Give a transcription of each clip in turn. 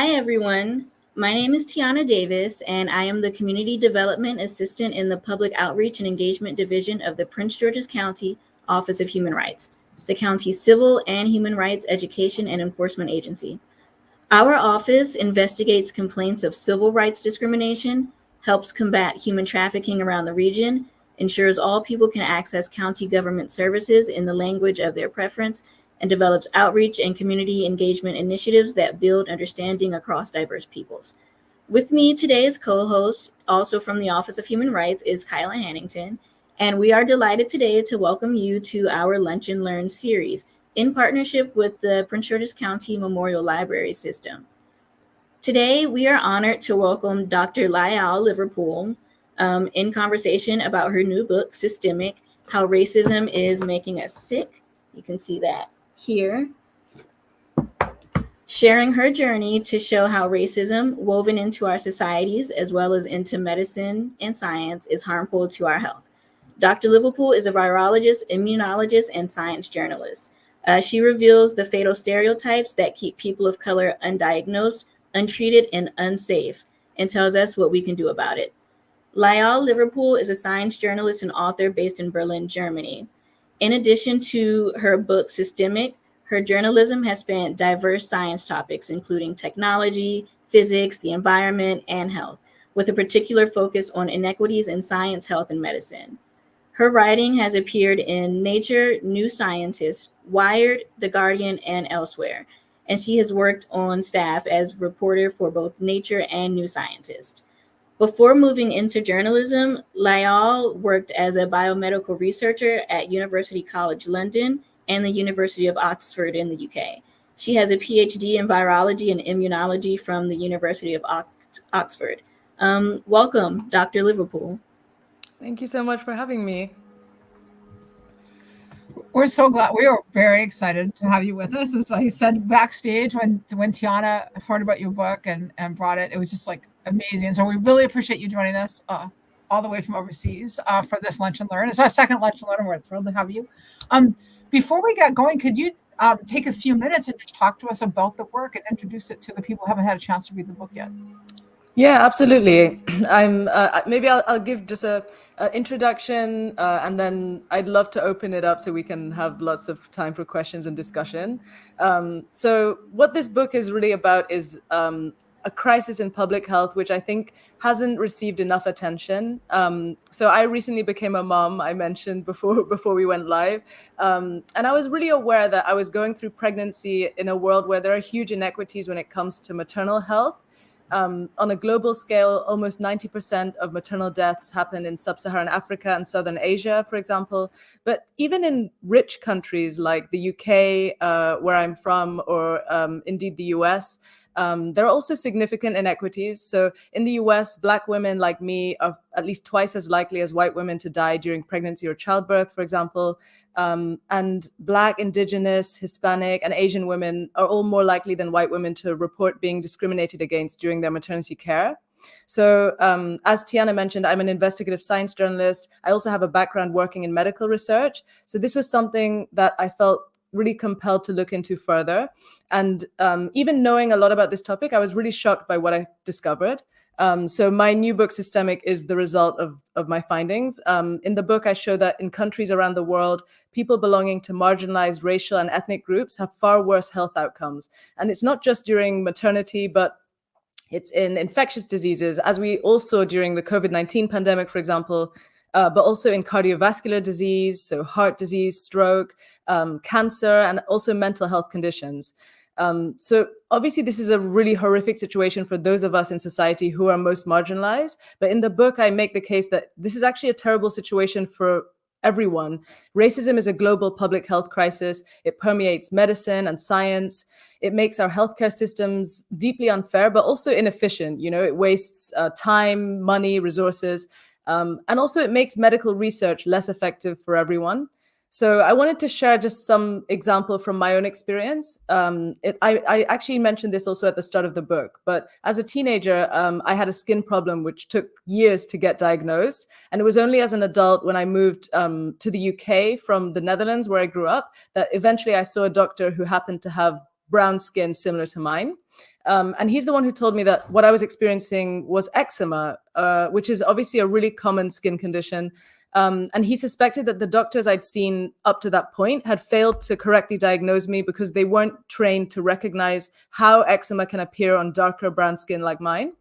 Hi, everyone. My name is Tiana Davis, and I am the Community Development Assistant in the Public Outreach and Engagement Division of the Prince George's County Office of Human Rights, the county's civil and human rights education and enforcement agency. Our office investigates complaints of civil rights discrimination, helps combat human trafficking around the region, ensures all people can access county government services in the language of their preference, and develops outreach and community engagement initiatives that build understanding across diverse peoples. With me today's co-host, also from the Office of Human Rights, is Kyla Hannington, and we are delighted today to welcome you to our Lunch and Learn series in partnership with the Prince George's County Memorial Library System. Today, we are honored to welcome Dr. Layal Liverpool in conversation about her new book, Systemic: How Racism is Making Us Sick. You can see that here. Sharing her journey to show how racism, woven into our societies as well as into medicine and science, is harmful to our health. Dr. Liverpool is a virologist, immunologist, and science journalist. She reveals the fatal stereotypes that keep people of color undiagnosed, untreated, and unsafe, and tells us what we can do about it. Layal Liverpool is a science journalist and author based in Berlin, Germany. In addition to her book, Systemic, her journalism has spanned diverse science topics, including technology, physics, the environment, and health, with a particular focus on inequities in science, health, and medicine. Her writing has appeared in Nature, New Scientist, Wired, The Guardian, and elsewhere, and she has worked on staff as reporter for both Nature and New Scientist. Before moving into journalism, Layal worked as a biomedical researcher at University College London and the University of Oxford in the UK. She has a PhD in virology and immunology from the University of Oxford. Welcome, Dr. Liverpool. Thank you so much for having me. We're so glad. We are very excited to have you with us. As I said backstage when Tiana heard about your book and brought it, it was just like amazing. So we really appreciate you joining us all the way from overseas for this Lunch and Learn. It's our second Lunch and Learn, and we're thrilled to have you. Before we get going, could you take a few minutes and just talk to us about the work and introduce it to the people who haven't had a chance to read the book yet? Yeah, absolutely. Maybe I'll give just a introduction, and then I'd love to open it up so we can have lots of time for questions and discussion. So what this book is really about is a crisis in public health, which I think hasn't received enough attention. So I recently became a mom, I mentioned before we went live. And I was really aware that I was going through pregnancy in a world where there are huge inequities when it comes to maternal health. On a global scale, almost 90% of maternal deaths happen in sub-Saharan Africa and Southern Asia, for example. But even in rich countries like the UK, where I'm from, or indeed the US, there are also significant inequities. So in the US, Black women like me are at least twice as likely as white women to die during pregnancy or childbirth, for example. And Black, Indigenous, Hispanic, and Asian women are all more likely than white women to report being discriminated against during their maternity care. So as Tiana mentioned, I'm an investigative science journalist. I also have a background working in medical research. So this was something that I felt really compelled to look into further. And even knowing a lot about this topic, I was really shocked by what I discovered. So my new book, Systemic, is the result of my findings. In the book, I show that in countries around the world, people belonging to marginalized racial and ethnic groups have far worse health outcomes. And it's not just during maternity, but it's in infectious diseases, as we all saw during the COVID-19 pandemic, for example, but also in cardiovascular disease, so heart disease, stroke, cancer, and also mental health conditions. So obviously, this is a really horrific situation for those of us in society who are most marginalized. But in the book, I make the case that this is actually a terrible situation for everyone. Racism is a global public health crisis. It permeates medicine and science. It makes our healthcare systems deeply unfair, but also inefficient. You know, it wastes time, money, resources. And also it makes medical research less effective for everyone. So I wanted to share just some example from my own experience. I actually mentioned this also at the start of the book, but as a teenager, I had a skin problem which took years to get diagnosed. And it was only as an adult when I moved to the UK from the Netherlands, where I grew up, that eventually I saw a doctor who happened to have brown skin similar to mine. And he's the one who told me that what I was experiencing was eczema, which is obviously a really common skin condition. And he suspected that the doctors I'd seen up to that point had failed to correctly diagnose me because they weren't trained to recognize how eczema can appear on darker brown skin like mine.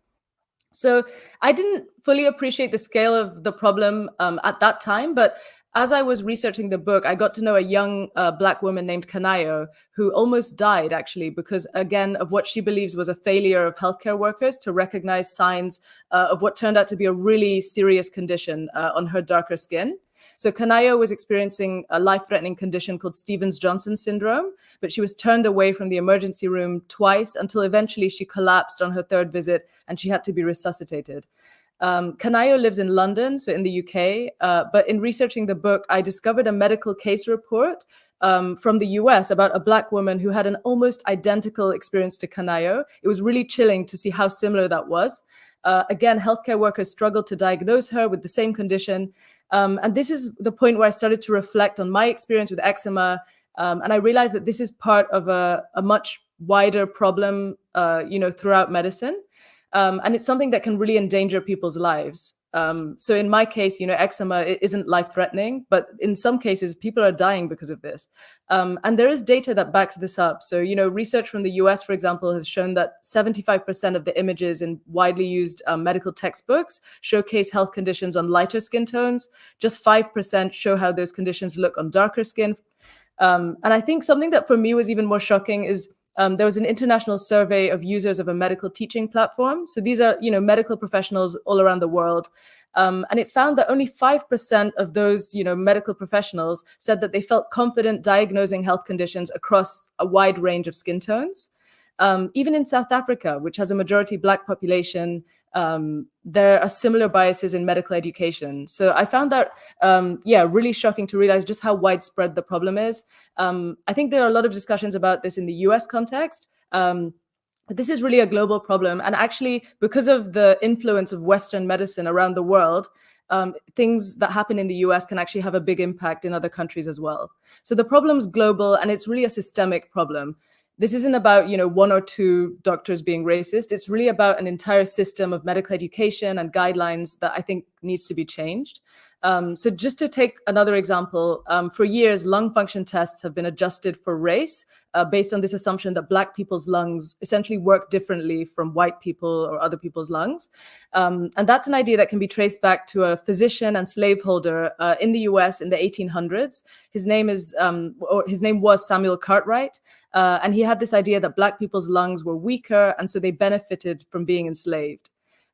So I didn't fully appreciate the scale of the problem at that time, but as I was researching the book, I got to know a young Black woman named Kanayo, who almost died, actually, because, again, of what she believes was a failure of healthcare workers to recognize signs of what turned out to be a really serious condition on her darker skin. So Kanayo was experiencing a life-threatening condition called Stevens-Johnson syndrome, but she was turned away from the emergency room twice until eventually she collapsed on her third visit and she had to be resuscitated. Kanayo lives in London, so in the UK, but in researching the book, I discovered a medical case report from the US about a Black woman who had an almost identical experience to Kanayo. It was really chilling to see how similar that was. Again, healthcare workers struggled to diagnose her with the same condition. And this is the point where I started to reflect on my experience with eczema. And I realized that this is part of a much wider problem, throughout medicine. And it's something that can really endanger people's lives. So in my case, eczema isn't life-threatening, but in some cases, people are dying because of this. And there is data that backs this up. So, research from the US, for example, has shown that 75% of the images in widely used medical textbooks showcase health conditions on lighter skin tones. Just 5% show how those conditions look on darker skin. And I think something that for me was even more shocking is there was an international survey of users of a medical teaching platform. So these are, medical professionals all around the world. And it found that only 5% of those, medical professionals said that they felt confident diagnosing health conditions across a wide range of skin tones. Even in South Africa, which has a majority Black population, there are similar biases in medical education. So I found that, really shocking to realize just how widespread the problem is. I think there are a lot of discussions about this in the US context. But this is really a global problem. And actually, because of the influence of Western medicine around the world, things that happen in the US can actually have a big impact in other countries as well. So the problem's global, and it's really a systemic problem. This isn't about, one or two doctors being racist. It's really about an entire system of medical education and guidelines that I think needs to be changed. So just to take another example, for years, lung function tests have been adjusted for race based on this assumption that Black people's lungs essentially work differently from white people or other people's lungs. And that's an idea that can be traced back to a physician and slaveholder in the US in the 1800s. His name was Samuel Cartwright. And he had this idea that Black people's lungs were weaker, and so they benefited from being enslaved.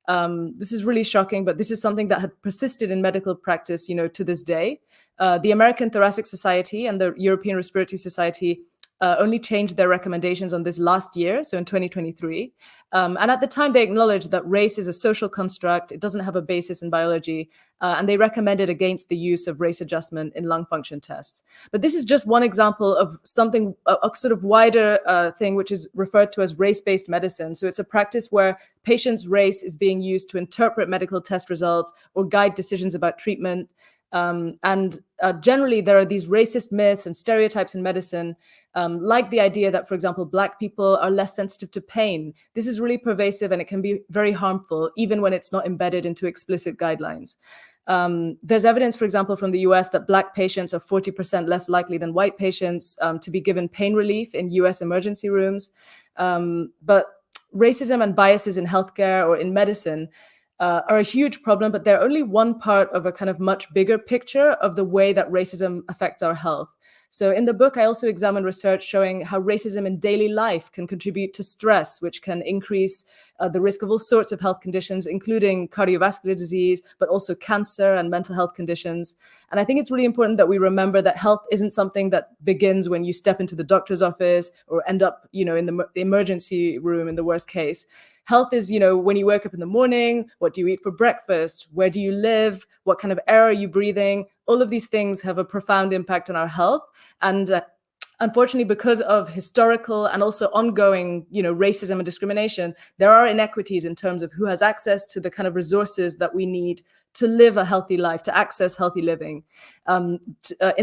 This is really shocking, but this is something that had persisted in medical practice, to this day. The American Thoracic Society and the European Respiratory Society only changed their recommendations on this last year, so in 2023. And at the time, they acknowledged that race is a social construct. It doesn't have a basis in biology. And they recommended against the use of race adjustment in lung function tests. But this is just one example of something, a sort of wider thing, which is referred to as race-based medicine. So it's a practice where patients' race is being used to interpret medical test results or guide decisions about treatment. And generally, there are these racist myths and stereotypes in medicine, like the idea that, for example, Black people are less sensitive to pain. This is really pervasive, and it can be very harmful, even when it's not embedded into explicit guidelines. There's evidence, for example, from the US that Black patients are 40% less likely than white patients to be given pain relief in US emergency rooms. But racism and biases in healthcare or in medicine are a huge problem, but they're only one part of a kind of much bigger picture of the way that racism affects our health. So in the book, I also examine research showing how racism in daily life can contribute to stress, which can increase the risk of all sorts of health conditions, including cardiovascular disease, but also cancer and mental health conditions. And I think it's really important that we remember that health isn't something that begins when you step into the doctor's office or end up, in the emergency room in the worst case. Health is, when you wake up in the morning, what do you eat for breakfast? Where do you live? What kind of air are you breathing? All of these things have a profound impact on our health. And unfortunately, because of historical and also ongoing, racism and discrimination, there are inequities in terms of who has access to the kind of resources that we need to live a healthy life, to access healthy living. In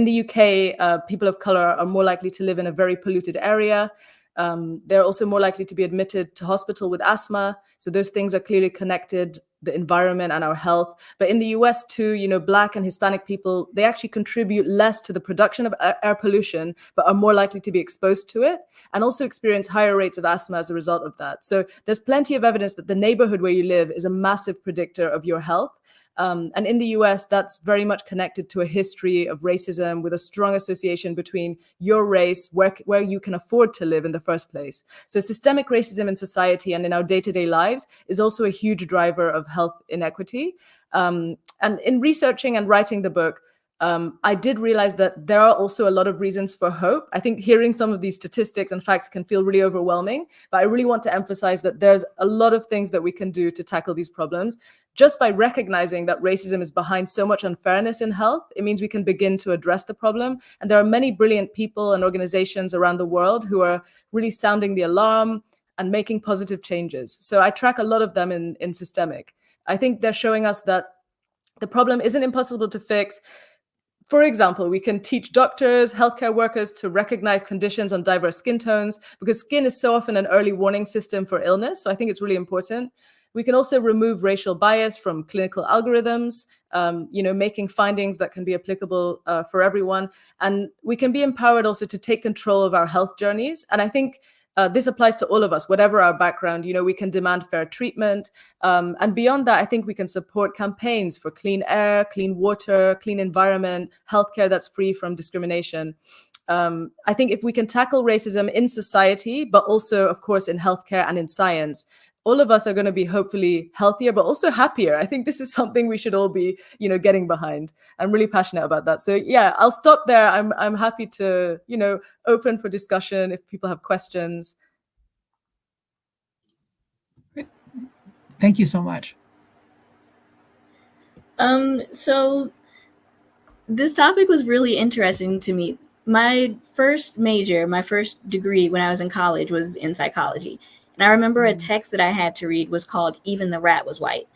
the UK, people of color are more likely to live in a very polluted area. They're also more likely to be admitted to hospital with asthma. So those things are clearly connected, the environment and our health. But in the US too, Black and Hispanic people, they actually contribute less to the production of air pollution, but are more likely to be exposed to it and also experience higher rates of asthma as a result of that. So there's plenty of evidence that the neighborhood where you live is a massive predictor of your health. And in the US, that's very much connected to a history of racism with a strong association between your race, where you can afford to live in the first place. So systemic racism in society and in our day-to-day lives is also a huge driver of health inequity. And in researching and writing the book, I did realize that there are also a lot of reasons for hope. I think hearing some of these statistics and facts can feel really overwhelming, but I really want to emphasize that there's a lot of things that we can do to tackle these problems. Just by recognizing that racism is behind so much unfairness in health, it means we can begin to address the problem. And there are many brilliant people and organizations around the world who are really sounding the alarm and making positive changes. So I track a lot of them in Systemic. I think they're showing us that the problem isn't impossible to fix. For example, we can teach doctors, healthcare workers to recognize conditions on diverse skin tones, because skin is so often an early warning system for illness. So I think it's really important. We can also remove racial bias from clinical algorithms, making findings that can be applicable for everyone. And we can be empowered also to take control of our health journeys. And I think this applies to all of us, whatever our background. We can demand fair treatment. And beyond that, I think we can support campaigns for clean air, clean water, clean environment, healthcare that's free from discrimination. I think if we can tackle racism in society, but also, of course, in healthcare and in science, all of us are going to be hopefully healthier, but also happier. I think this is something we should all be, getting behind. I'm really passionate about that. So yeah, I'll stop there. I'm happy to, open for discussion if people have questions. Thank you so much. So this topic was really interesting to me. My first degree when I was in college was in psychology. And I remember a text that I had to read was called Even the Rat Was White,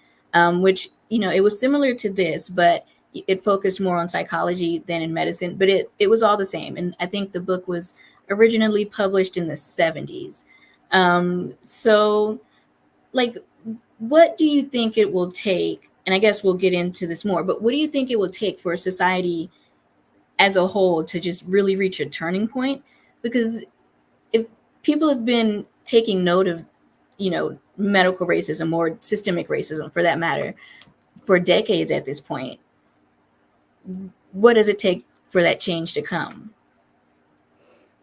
which, it was similar to this, but it focused more on psychology than in medicine, but it was all the same. And I think the book was originally published in the 70s. So like, what do you think it will take? And I guess we'll get into this more, but what do you think it will take for society as a whole to just really reach a turning point? Because if people have been taking note of, medical racism or systemic racism for that matter, for decades at this point, what does it take for that change to come?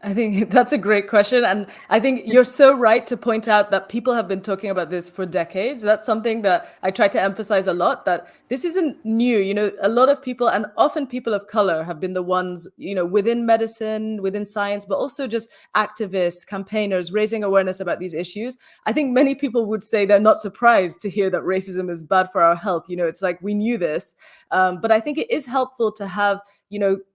I think that's a great question. And I think you're so right to point out that people have been talking about this for decades. That's something that I try to emphasize a lot, that this isn't new. A lot of people, and often people of color, have been the ones, within medicine, within science, but also just activists, campaigners, raising awareness about these issues. I think many people would say they're not surprised to hear that racism is bad for our health. It's like we knew this. But I think it is helpful to have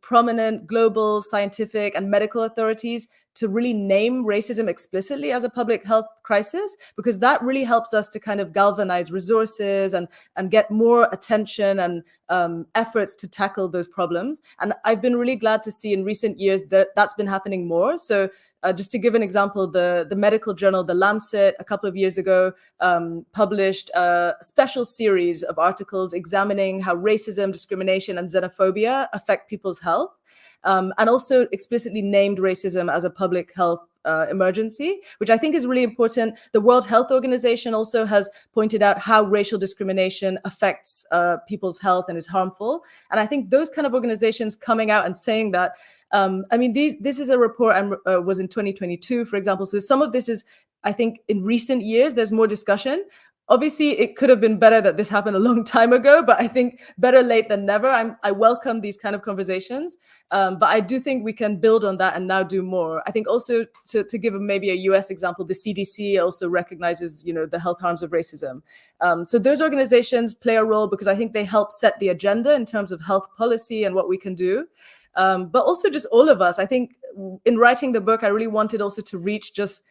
prominent global scientific and medical authorities to really name racism explicitly as a public health crisis, because that really helps us to kind of galvanize resources and get more attention and efforts to tackle those problems. And I've been really glad to see in recent years that that's been happening more. So just to give an example, the medical journal, The Lancet, a couple of years ago, published a special series of articles examining how racism, discrimination, and xenophobia affect people's health, and also explicitly named racism as a public health emergency, which I think is really important. The World Health Organization also has pointed out how racial discrimination affects people's health and is harmful. And I think those kind of organizations coming out and saying that, this is a report was in 2022, for example. So some of this is, I think, in recent years, there's more discussion. Obviously, it could have been better that this happened a long time ago, but I think better late than never. I welcome these kind of conversations, but I do think we can build on that and now do more. I think also to give maybe a US example, the CDC also recognizes, the health harms of racism. So those organizations play a role because I think they help set the agenda in terms of health policy and what we can do. But also just all of us. I think in writing the book, I really wanted also to reach just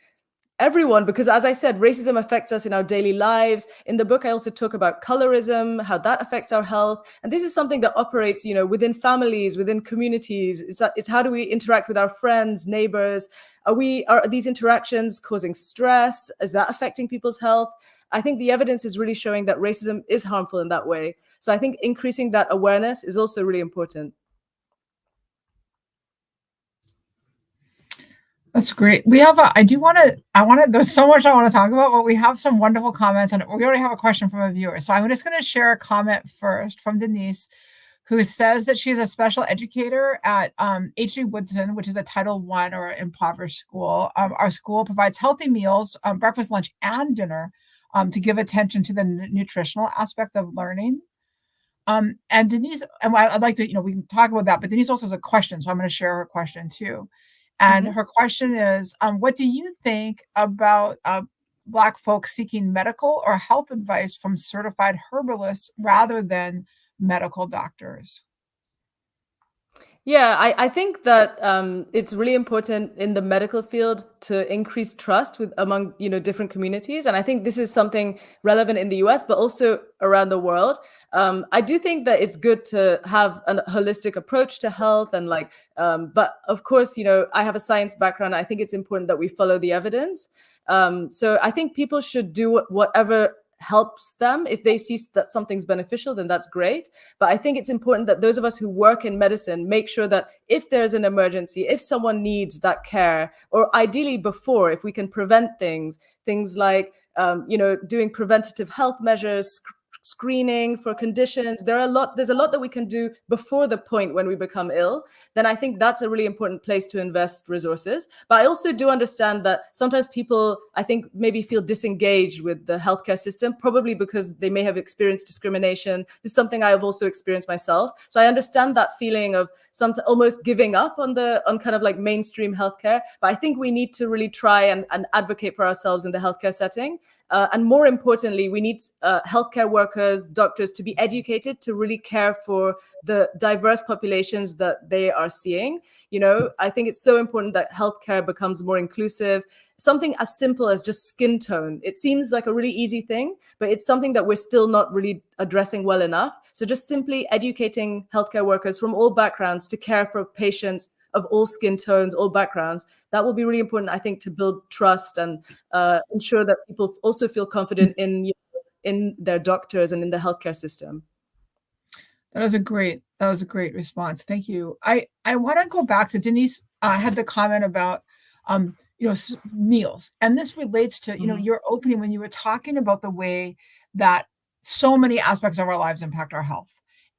everyone, because as I said, racism affects us in our daily lives. In the book, I also talk about colorism, how that affects our health. And this is something that operates, within families, within communities. It's how do we interact with our friends, neighbors? Are these interactions causing stress? Is that affecting people's health? I think the evidence is really showing that racism is harmful in that way. So I think increasing that awareness is also really important. That's great. There's so much I want to talk about, but we have some wonderful comments and we already have a question from a viewer. So I'm just going to share a comment first from Denise, who says that she's a special educator at H.D. Woodson, which is a Title I or impoverished school. Our school provides healthy meals, breakfast, lunch, and dinner to give attention to the nutritional aspect of learning. And Denise, and I'd like to, we can talk about that, but Denise also has a question, so I'm going to share her question too. And her question is, what do you think about Black folks seeking medical or health advice from certified herbalists rather than medical doctors? Yeah, I think that it's really important in the medical field to increase trust among different communities, and I think this is something relevant in the US, but also around the world. I do think that it's good to have a holistic approach to health, and but of course, I have a science background. I think it's important that we follow the evidence. So I think people should do whatever helps them. If they see that something's beneficial, then that's great. But I think it's important that those of us who work in medicine make sure that if there's an emergency, if someone needs that care, or ideally before, if we can prevent things like doing preventative health measures, screening for conditions, there's a lot that we can do before the point when we become ill, then I think that's a really important place to invest resources. But I also do understand that sometimes people, I think, maybe feel disengaged with the healthcare system, probably because they may have experienced discrimination. This is something I have also experienced myself. So I understand that feeling of almost giving up on kind of like mainstream healthcare. But I think we need to really try and advocate for ourselves in the healthcare setting. And more importantly, we need healthcare workers, doctors to be educated to really care for the diverse populations that they are seeing. I think it's so important that healthcare becomes more inclusive. Something as simple as just skin tone. It seems like a really easy thing, but it's something that we're still not really addressing well enough. So just simply educating healthcare workers from all backgrounds to care for patients of all skin tones, all backgrounds, that will be really important, I think, to build trust and ensure that people also feel confident in their doctors and in the healthcare system. That was a great response. Thank you. I want to go back to Denise had the comment about meals, and this relates to your opening when you were talking about the way that so many aspects of our lives impact our health.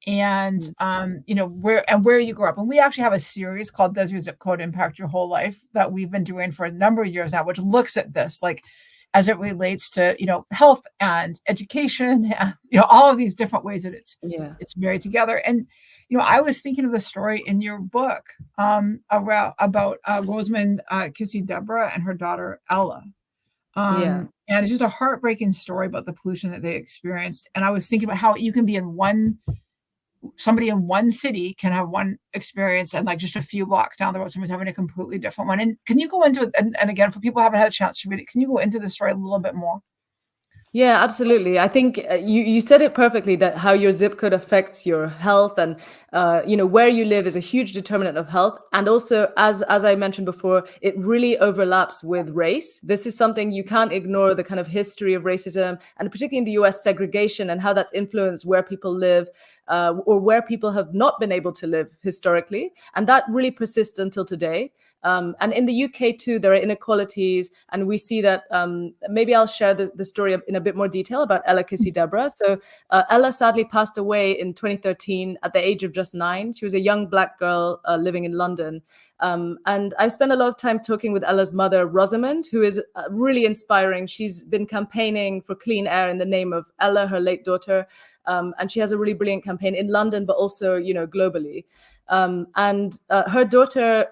And where you grew up. And we actually have a series called Does Your Zip Code Impact Your Whole Life that we've been doing for a number of years now, which looks at this as it relates to health and education and all of these different ways that it's married together. And I was thinking of the story in your book about Rosamond Kissy Deborah and her daughter Ella. And it's just a heartbreaking story about the pollution that they experienced. And I was thinking about how you can be somebody in one city can have one experience, and just a few blocks down the road, someone's having a completely different one. And can you go into it? And again, for people who haven't had a chance to read it, can you go into the story a little bit more? Yeah, absolutely. I think you said it perfectly, that how your zip code affects your health, and where you live is a huge determinant of health. And also, as I mentioned before, it really overlaps with race. This is something you can't ignore, the kind of history of racism, and particularly in the US, segregation and how that's influenced where people live, or where people have not been able to live historically. And that really persists until today. And in the UK too, there are inequalities, and we see that. Maybe I'll share the story in a bit more detail about Ella Kissy Deborah. So Ella sadly passed away in 2013 at the age of just 9. She was a young Black girl living in London. And I've spent a lot of time talking with Ella's mother, Rosamond, who is really inspiring. She's been campaigning for clean air in the name of Ella, her late daughter. And she has a really brilliant campaign in London, but also, globally. And her daughter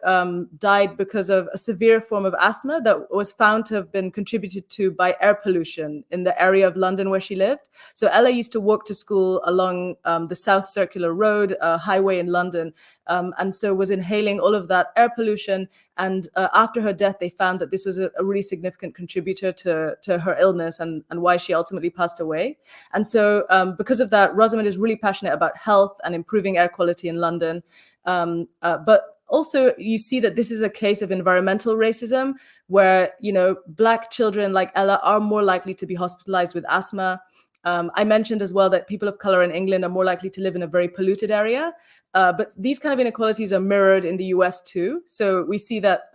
died because of a severe form of asthma that was found to have been contributed to by air pollution in the area of London where she lived. So Ella used to walk to school along the South Circular Road, a highway in London, and so was inhaling all of that air pollution. And after her death, they found that this was a really significant contributor to her illness and why she ultimately passed away. And so because of that, Rosamond is really passionate about health and improving air quality in London. But also you see that this is a case of environmental racism where, Black children like Ella are more likely to be hospitalized with asthma. I mentioned as well that people of color in England are more likely to live in a very polluted area. But these kind of inequalities are mirrored in the US too. So we see that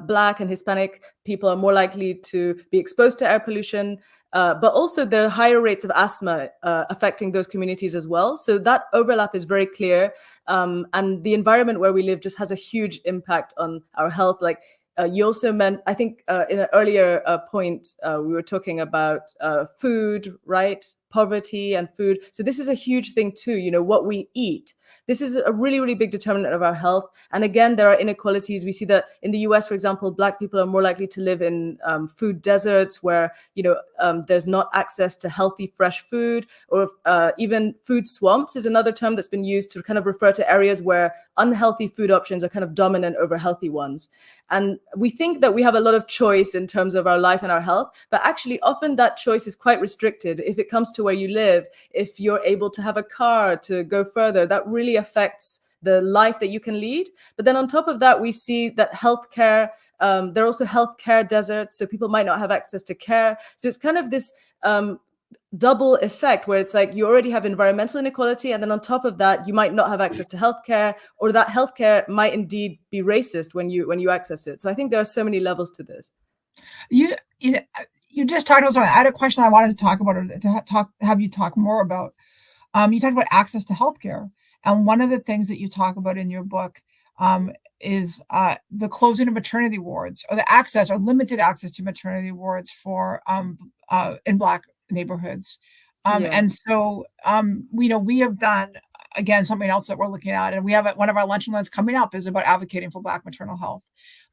Black and Hispanic people are more likely to be exposed to air pollution, but also there are higher rates of asthma affecting those communities as well. So that overlap is very clear. And the environment where we live just has a huge impact on our health. Like you also meant, I think in an earlier point, we were talking about food, right? Poverty and food. So this is a huge thing too, what we eat. This is a really, really big determinant of our health. And again, there are inequalities. We see that in the US, for example, Black people are more likely to live in food deserts where, there's not access to healthy, fresh food, or even food swamps is another term that's been used to kind of refer to areas where unhealthy food options are kind of dominant over healthy ones. And we think that we have a lot of choice in terms of our life and our health, but actually often that choice is quite restricted. If it comes to where you live, if you're able to have a car to go further, that really affects the life that you can lead. But then on top of that, we see that healthcare, there are also healthcare deserts, so people might not have access to care. So it's kind of this double effect where it's like you already have environmental inequality, and then on top of that, you might not have access to healthcare, or that healthcare might indeed be racist when you access it. So I think there are so many levels to this. You just talked about something. I had a question I wanted to talk about, or to have you talk more about. You talked about access to healthcare, and one of the things that you talk about in your book is the closing of maternity wards, or the access or limited access to maternity wards for in Black neighborhoods. And so we have done, again, something else that we're looking at, and we have one of our lunch and learns coming up is about advocating for Black maternal health.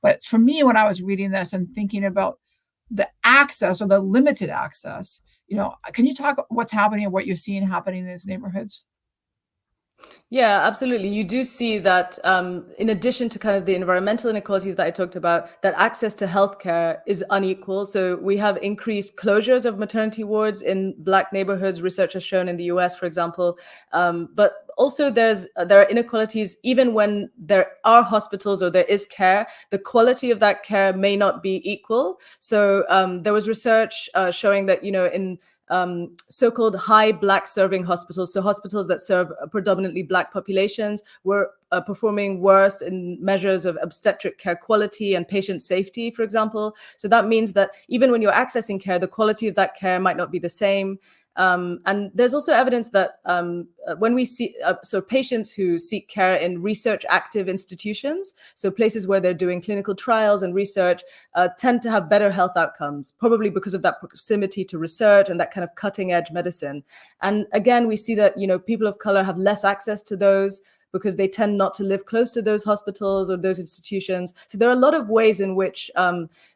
But for me, when I was reading this and thinking about the access or the limited access, can you talk what's happening and what you're seeing happening in these neighborhoods? Yeah, absolutely. You do see that in addition to kind of the environmental inequalities that I talked about, that access to healthcare is unequal. So we have increased closures of maternity wards in Black neighborhoods, research has shown in the US, for example. But also there are inequalities even when there are hospitals or there is care, the quality of that care may not be equal. So there was research showing that, in so-called high Black serving hospitals, so hospitals that serve predominantly Black populations, were performing worse in measures of obstetric care quality and patient safety, for example. So that means that even when you're accessing care, the quality of that care might not be the same. And there's also evidence that when we see patients who seek care in research active institutions, so places where they're doing clinical trials and research, tend to have better health outcomes, probably because of that proximity to research and that kind of cutting edge medicine. And again, we see that, people of color have less access to those because they tend not to live close to those hospitals or those institutions. So there are a lot of ways in which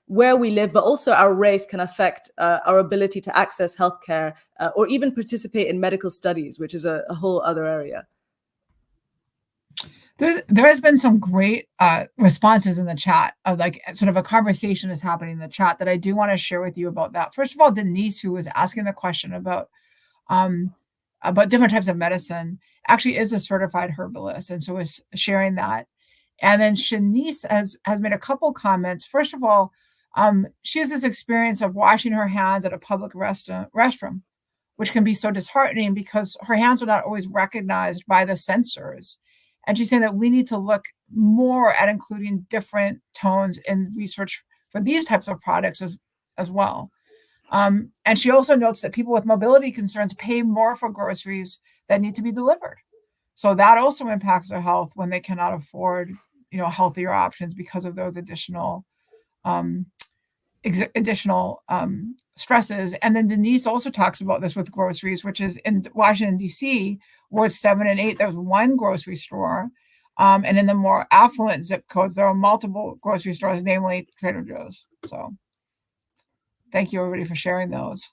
where we live, but also our race can affect our ability to access healthcare or even participate in medical studies, which is a whole other area. There has been some great responses in the chat of like sort of a conversation is happening in the chat that I do want to share with you about that. First of all, Denise, who was asking the question about different types of medicine, actually is a certified herbalist, and so is sharing that. And then Shanice has made a couple comments. First of all, she has this experience of washing her hands at a public restroom, which can be so disheartening because her hands are not always recognized by the sensors. And she's saying that we need to look more at including different tones in research for these types of products as well. And she also notes that people with mobility concerns pay more for groceries that need to be delivered. So that also impacts their health when they cannot afford, healthier options because of those additional stresses. And then Denise also talks about this with groceries, which is in Washington, D.C., wards 7 and 8, there's one grocery store. And in the more affluent zip codes, there are multiple grocery stores, namely Trader Joe's. So thank you, everybody, for sharing those.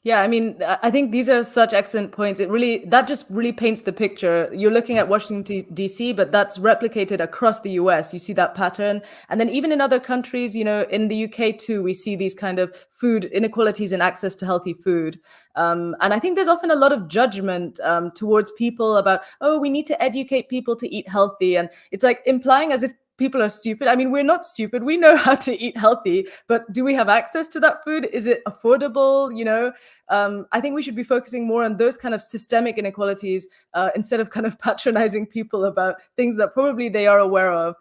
Yeah, I mean, I think these are such excellent points. That just really paints the picture. You're looking at Washington, D.C., but that's replicated across the US. You see that pattern. And then even in other countries, in the UK too, we see these kind of food inequalities in access to healthy food. And I think there's often a lot of judgment towards people about, oh, we need to educate people to eat healthy. And it's like implying as if people are stupid. I mean, we're not stupid. We know how to eat healthy, but do we have access to that food? Is it affordable? I think we should be focusing more on those kind of systemic inequalities instead of kind of patronizing people about things that probably they are aware of.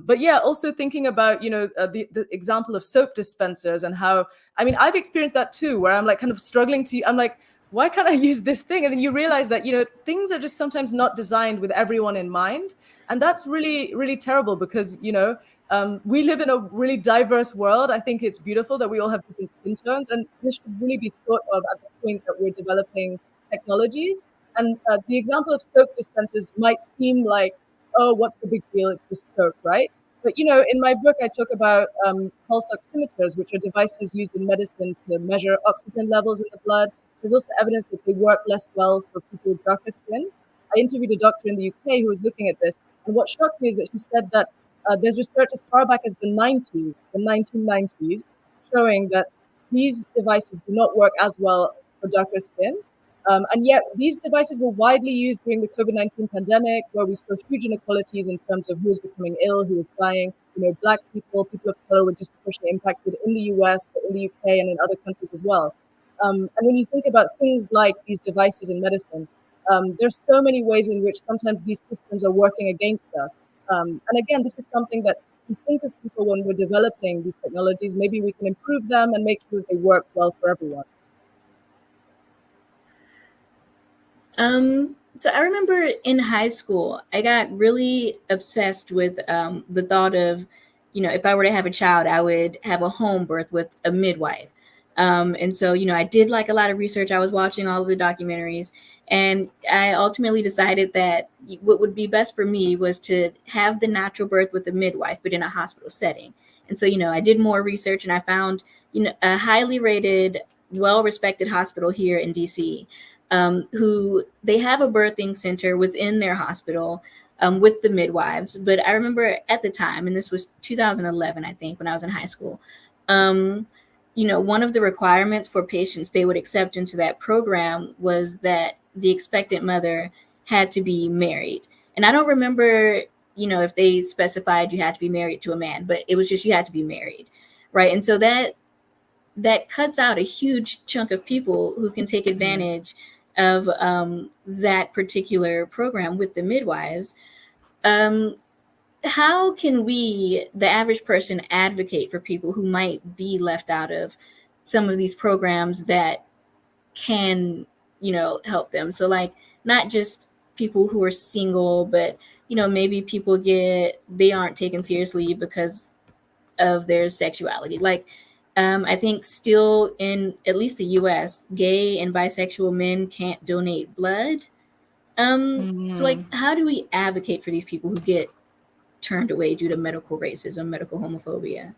But yeah, also thinking about, the example of soap dispensers and how, I mean, I've experienced that too, where I'm like kind of struggling I'm like, why can't I use this thing? And then you realize that, things are just sometimes not designed with everyone in mind. And that's really, really terrible because, we live in a really diverse world. I think it's beautiful that we all have different skin tones, and this should really be thought of at the point that we're developing technologies. And the example of soap dispensers might seem like, oh, what's the big deal? It's just soap, right? But, in my book, I talk about pulse oximeters, which are devices used in medicine to measure oxygen levels in the blood. There's also evidence that they work less well for people with darker skin. I interviewed a doctor in the UK who was looking at this, and what shocked me is that she said that there's research as far back as the 1990s, showing that these devices do not work as well for darker skin. And yet these devices were widely used during the COVID-19 pandemic, where we saw huge inequalities in terms of who was becoming ill, who was dying. Black people of color were disproportionately impacted in the US, in the UK, and in other countries as well. And when you think about things like these devices in medicine, there's so many ways in which sometimes these systems are working against us. And again, this is something that we think of people when we're developing these technologies. Maybe we can improve them and make sure that they work well for everyone. So I remember in high school, I got really obsessed with the thought of, if I were to have a child, I would have a home birth with a midwife. And so, I did like a lot of research. I was watching all of the documentaries, and I ultimately decided that what would be best for me was to have the natural birth with a midwife, but in a hospital setting. And so, I did more research, and I found, a highly rated, well-respected hospital here in DC, who they have a birthing center within their hospital with the midwives. But I remember at the time, and this was 2011, I think, when I was in high school, one of the requirements for patients they would accept into that program was that the expectant mother had to be married. And I don't remember, if they specified you had to be married to a man, but it was just you had to be married, right? And so that cuts out a huge chunk of people who can take advantage of that particular program with the midwives. How can we, the average person, advocate for people who might be left out of some of these programs that can, help them? So like not just people who are single, but, maybe people they aren't taken seriously because of their sexuality. Like, I think still in at least the US, gay and bisexual men can't donate blood. So like, how do we advocate for these people who get turned away due to medical racism, medical homophobia?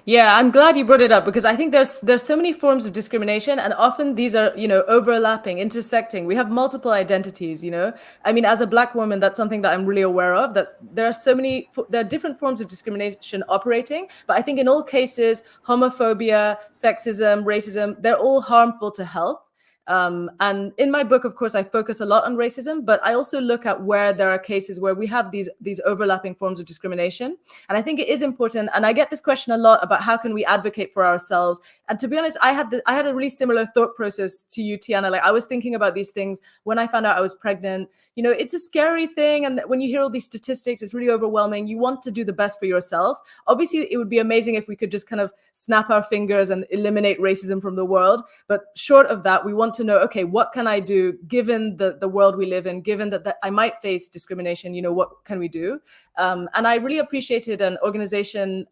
Yeah, I'm glad you brought it up because I think there's so many forms of discrimination, and often these are, overlapping, intersecting. We have multiple identities, I mean, as a Black woman, that's something that I'm really aware of, that there are different forms of discrimination operating, but I think in all cases, homophobia, sexism, racism, they're all harmful to health. And in my book, of course, I focus a lot on racism, but I also look at where there are cases where we have these overlapping forms of discrimination. And I think it is important. And I get this question a lot about how can we advocate for ourselves. And to be honest, I had a really similar thought process to you, Tiana. Like I was thinking about these things when I found out I was pregnant. It's a scary thing. And when you hear all these statistics, it's really overwhelming. You want to do the best for yourself. Obviously, it would be amazing if we could just kind of snap our fingers and eliminate racism from the world. But short of that, we want to know, okay, what can I do given the world we live in, given that I might face discrimination, what can we do? And I really appreciated an organization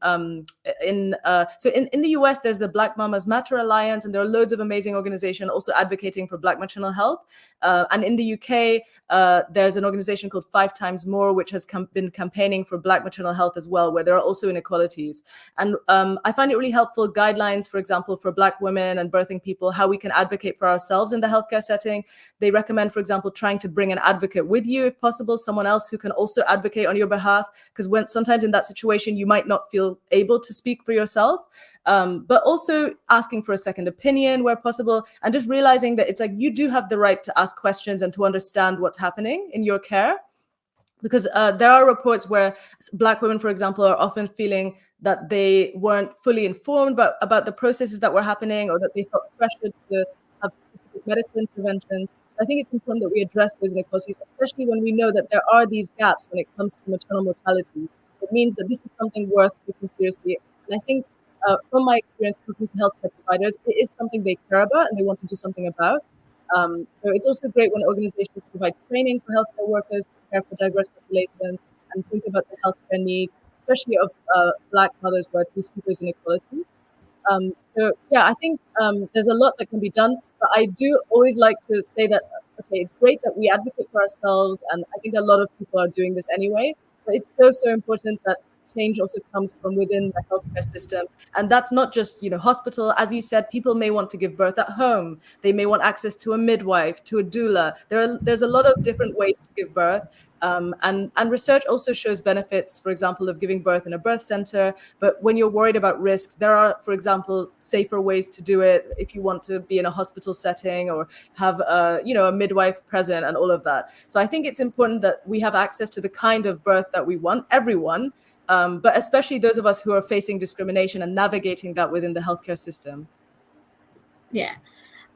in the US, there's the Black Mamas Matter Alliance, and there are loads of amazing organizations also advocating for Black maternal health. And in the UK, there's an organization called 5 Times More, which has been campaigning for Black maternal health as well, where there are also inequalities. And I find it really helpful guidelines, for example, for Black women and birthing people, how we can advocate for ourselves in the healthcare setting. They recommend, for example, trying to bring an advocate with you if possible, someone else who can also advocate on your behalf, because sometimes in that situation, you might not feel able to speak for yourself. But also asking for a second opinion where possible, and just realizing that it's like you do have the right to ask questions and to understand what's happening in your care. Because there are reports where Black women, for example, are often feeling that they weren't fully informed about the processes that were happening, or that they felt pressured to have specific medical interventions. I think it's important that we address those inequalities, especially when we know that there are these gaps when it comes to maternal mortality. It means that this is something worth taking seriously. And I think from my experience talking to healthcare providers, it is something they care about and they want to do something about. So it's also great when organizations provide training for healthcare workers to care for diverse populations and think about the healthcare needs, especially of Black mothers who are at risk of those inequalities. So yeah, I think there's a lot that can be done, but I do always like to say that, okay, it's great that we advocate for ourselves, and I think a lot of people are doing this anyway, but it's so important that change also comes from within the healthcare system. And that's not just, hospital. As you said, people may want to give birth at home. They may want access to a midwife, to a doula. There's a lot of different ways to give birth. And research also shows benefits, for example, of giving birth in a birth center. But when you're worried about risks, there are, for example, safer ways to do it if you want to be in a hospital setting or have a midwife present and all of that. So I think it's important that we have access to the kind of birth that we want, everyone, but especially those of us who are facing discrimination and navigating that within the healthcare system. Yeah.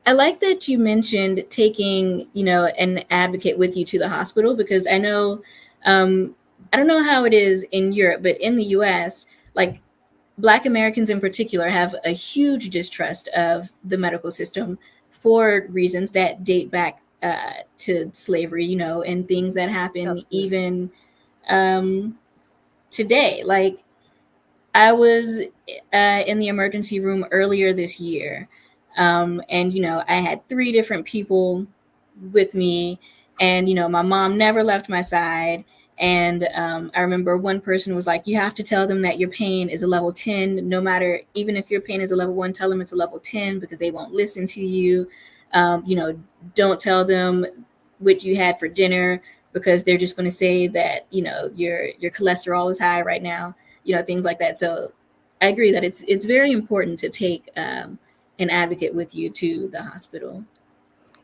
I like that you mentioned taking, an advocate with you to the hospital, because I know, I don't know how it is in Europe, but in the US, like Black Americans in particular have a huge distrust of the medical system for reasons that date back to slavery, and things that happen Absolutely. even today. Like I was in the emergency room earlier this year. And, I had 3 different people with me, and, my mom never left my side. And I remember one person was like, you have to tell them that your pain is a level 10, no matter, even if your pain is a level 1, tell them it's a level 10 because they won't listen to you. Don't tell them what you had for dinner because they're just going to say that, your cholesterol is high right now, things like that. So I agree that it's very important to take an advocate with you to the hospital.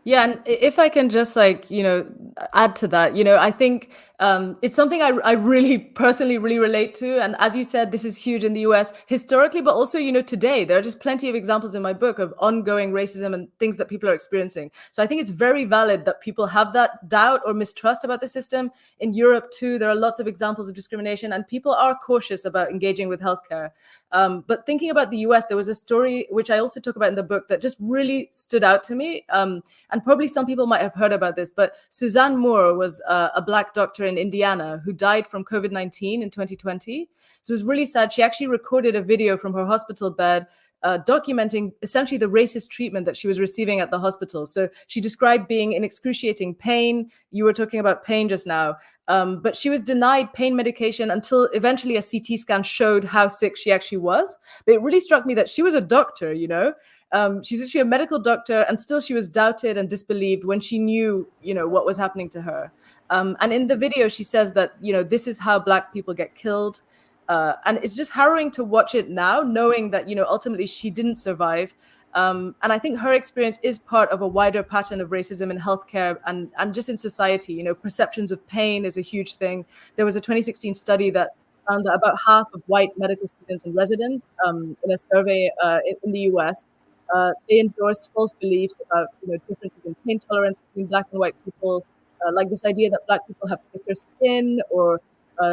Yeah, and if I can just add to that, I think it's something I really personally really relate to. And as you said, this is huge in the US historically, but also, today. There are just plenty of examples in my book of ongoing racism and things that people are experiencing. So I think it's very valid that people have that doubt or mistrust about the system. In Europe too, there are lots of examples of discrimination, and people are cautious about engaging with healthcare. But thinking about the US, there was a story which I also talk about in the book that just really stood out to me. And probably some people might have heard about this, but Suzanne Moore was a Black doctor in Indiana who died from COVID-19 in 2020. So it was really sad. She actually recorded a video from her hospital bed documenting essentially the racist treatment that she was receiving at the hospital. So she described being in excruciating pain. You were talking about pain just now. But she was denied pain medication until eventually a CT scan showed how sick she actually was. But it really struck me that she was a doctor, she's actually a medical doctor, and still she was doubted and disbelieved when she knew, what was happening to her. And in the video, she says that, this is how Black people get killed. And it's just harrowing to watch it now, knowing that, ultimately she didn't survive. And I think her experience is part of a wider pattern of racism in healthcare and just in society. Perceptions of pain is a huge thing. There was a 2016 study that found that about half of white medical students and residents in a survey in the US, they endorsed false beliefs about differences in pain tolerance between Black and white people, like this idea that Black people have thicker skin or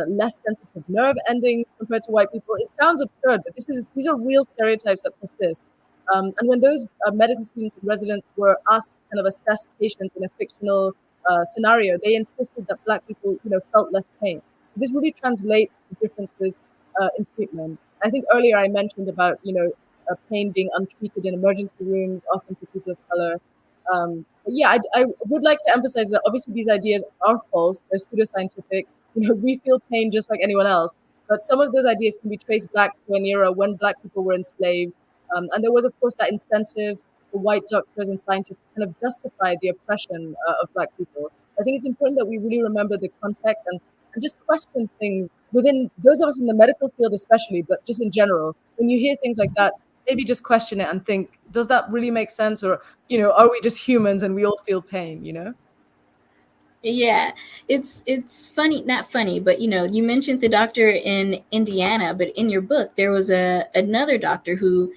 less sensitive nerve endings compared to white people. It sounds absurd, but these are real stereotypes that persist. And when those medical students and residents were asked to kind of assess patients in a fictional scenario, they insisted that Black people, felt less pain. This really translates to differences in treatment. I think earlier I mentioned about, pain being untreated in emergency rooms, often for people of color. But yeah, I would like to emphasize that obviously these ideas are false. They're pseudoscientific. We feel pain just like anyone else. But some of those ideas can be traced back to an era when Black people were enslaved. And there was, of course, that incentive for white doctors and scientists to kind of justify the oppression of Black people. I think it's important that we really remember the context and just question things within those of us in the medical field, especially, but just in general. When you hear things like that, maybe just question it and think, does that really make sense? Or, are we just humans and we all feel pain, Yeah, it's funny, not funny, but you mentioned the doctor in Indiana, but in your book there was another doctor who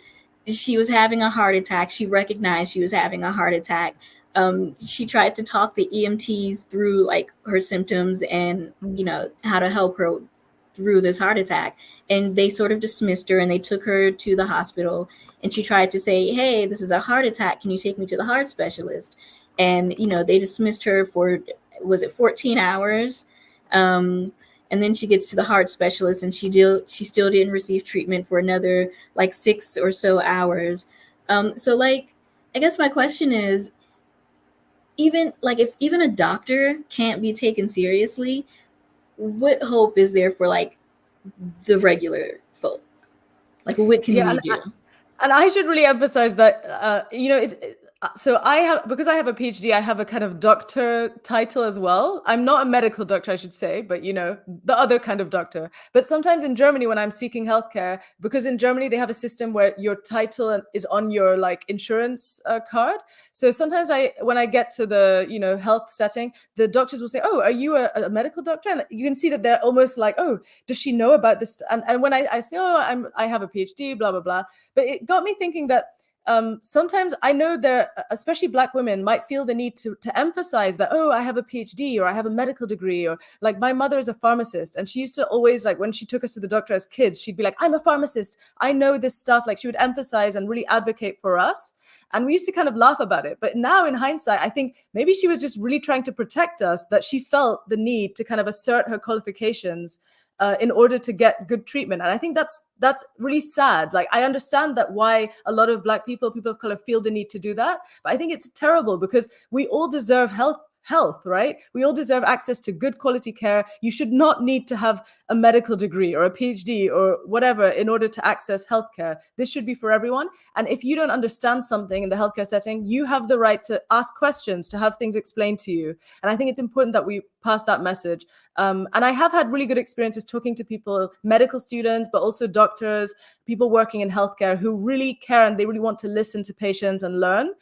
she was having a heart attack. She recognized she was having a heart attack. She tried to talk the EMTs through like her symptoms and how to help her through this heart attack, and they sort of dismissed her and they took her to the hospital, and she tried to say, hey, this is a heart attack, can you take me to the heart specialist? And they dismissed her for, was it 14 hours? And then she gets to the heart specialist and she still didn't receive treatment for another like 6 or so hours. So like, I guess my question is, even like if even a doctor can't be taken seriously, what hope is there for like the regular folk? Like, what can we do? And I should really emphasize that, so because I have a PhD, I have a kind of doctor title as well. I'm not a medical doctor, I should say, but the other kind of doctor. But sometimes in Germany, when I'm seeking healthcare, because in Germany they have a system where your title is on your like insurance card. So sometimes when I get to the health setting, the doctors will say, "Oh, are you a medical doctor?" And you can see that they're almost like, "Oh, does she know about this?" And when I say, "Oh, I have a PhD," blah blah blah. But it got me thinking that sometimes I know there, especially Black women, might feel the need to emphasize that, oh, I have a PhD or I have a medical degree, or like my mother is a pharmacist, and she used to always, like when she took us to the doctor as kids, she'd be like, I'm a pharmacist, I know this stuff. Like she would emphasize and really advocate for us. And we used to kind of laugh about it. But now in hindsight, I think maybe she was just really trying to protect us, that she felt the need to kind of assert her qualifications in order to get good treatment. And I think that's really sad. Like, I understand that why a lot of Black people of color feel the need to do that, but I think it's terrible because we all deserve health, right? We all deserve access to good quality care. You should not need to have a medical degree or a PhD or whatever in order to access healthcare. This should be for everyone. And if you don't understand something in the healthcare setting, you have the right to ask questions, to have things explained to you. And I think it's important that we pass that message. And I have had really good experiences talking to people, medical students, but also doctors, people working in healthcare who really care and they really want to listen to patients and learn.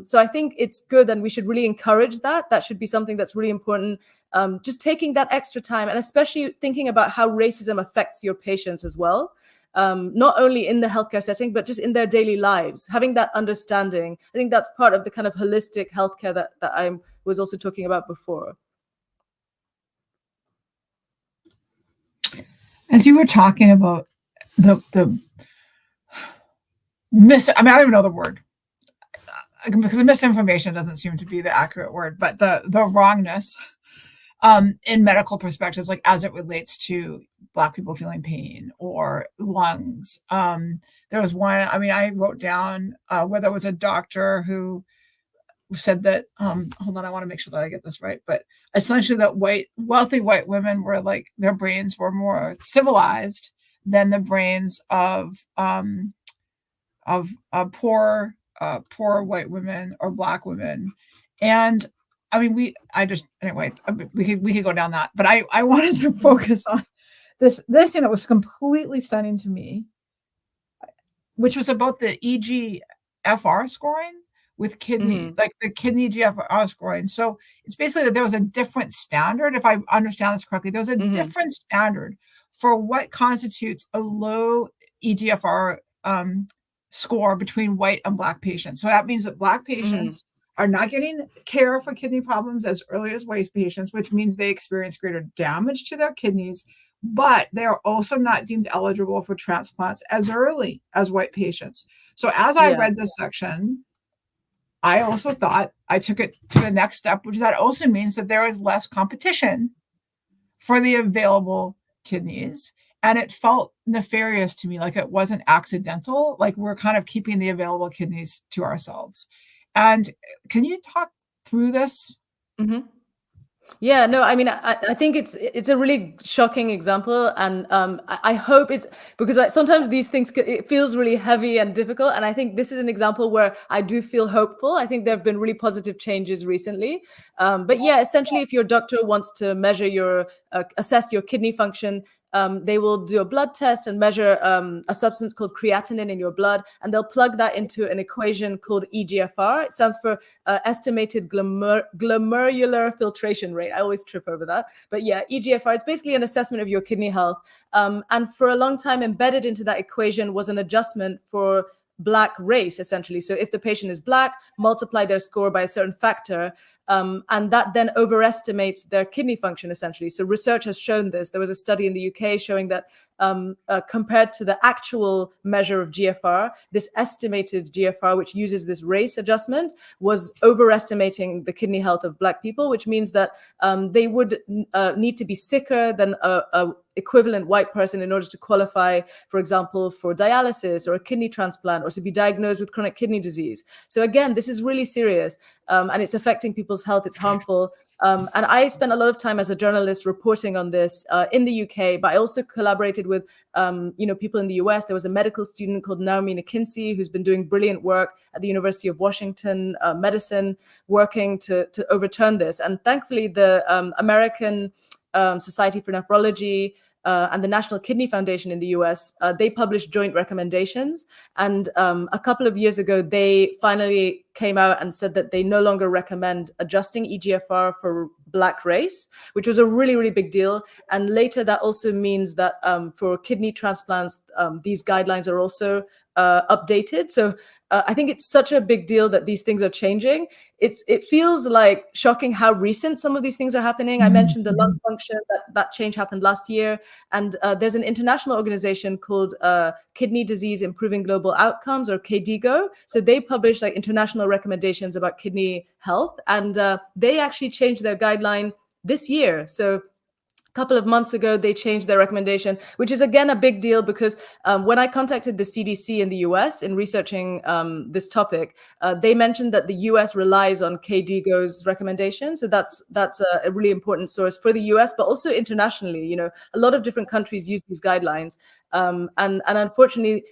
So I think it's good, and we should really encourage that. That should be something that's really important. Just taking that extra time, and especially thinking about how racism affects your patients as well. Not only in the healthcare setting, but just in their daily lives, having that understanding. I think that's part of the kind of holistic healthcare that I was also talking about before. As you were talking about I don't even know the word, because the misinformation doesn't seem to be the accurate word, but the wrongness in medical perspectives, like as it relates to Black people feeling pain or lungs. There was one, I wrote down where there was a doctor who said that, hold on, I want to make sure that I get this right, but essentially that wealthy white women were like, their brains were more civilized than the brains of poor white women or Black women. And we could go down that, but I wanted to focus on this thing that was completely stunning to me, which was about the EGFR scoring with kidney, like the kidney GFR scoring. So it's basically that there was a different standard, if I understand this correctly, there was a different standard for what constitutes a low EGFR score between white and Black patients. So that means that Black patients are not getting care for kidney problems as early as white patients, which means they experience greater damage to their kidneys, but they are also not deemed eligible for transplants as early as white patients. So as I read this section, I also thought, I took it to the next step, which that also means that there is less competition for the available kidneys. And it felt nefarious to me, like it wasn't accidental, like we're kind of keeping the available kidneys to ourselves. And can you talk through this? Mm-hmm. Yeah, no, I mean, I think it's a really shocking example, and I hope it's because sometimes these things it feels really heavy and difficult, and I think this is an example where I do feel hopeful. I think there have been really positive changes recently, but yeah, essentially, if your doctor wants to measure your assess your kidney function, they will do a blood test and measure a substance called creatinine in your blood, and they'll plug that into an equation called EGFR. It stands for estimated glomerular filtration rate. I always trip over that. But yeah, EGFR, it's basically an assessment of your kidney health. And for a long time, embedded into that equation was an adjustment for Black race, essentially. So if the patient is Black, multiply their score by a certain factor, and that then overestimates their kidney function, essentially. So research has shown this. There was a study in the UK showing that compared to the actual measure of GFR, this estimated GFR, which uses this race adjustment, was overestimating the kidney health of Black people, which means that they would need to be sicker than a equivalent white person in order to qualify, for example, for dialysis or a kidney transplant or to be diagnosed with chronic kidney disease. So again, this is really serious, and it's affecting people's health. It's harmful. And I spent a lot of time as a journalist reporting on this in the UK, but I also collaborated with people in the US. There was a medical student called Naomi McKinsey who's been doing brilliant work at the University of Washington Medicine, working to overturn this. And thankfully, the American Society for Nephrology and the National Kidney Foundation in the US, they published joint recommendations. And a couple of years ago, they finally came out and said that they no longer recommend adjusting EGFR for Black race, which was a really, really big deal. And later, that also means that for kidney transplants, these guidelines are also updated. So I think it's such a big deal that these things are changing. It feels like shocking how recent some of these things are happening. I mentioned the lung function, that change happened last year. And there's an international organization called Kidney Disease Improving Global Outcomes, or KDIGO. So they publish like international recommendations about kidney health. And they actually changed their guideline this year. So a couple of months ago, they changed their recommendation, which is, again, a big deal because when I contacted the CDC in the US in researching this topic, they mentioned that the US relies on KDIGO's recommendation. So that's a really important source for the US, but also internationally. You know, a lot of different countries use these guidelines. And unfortunately,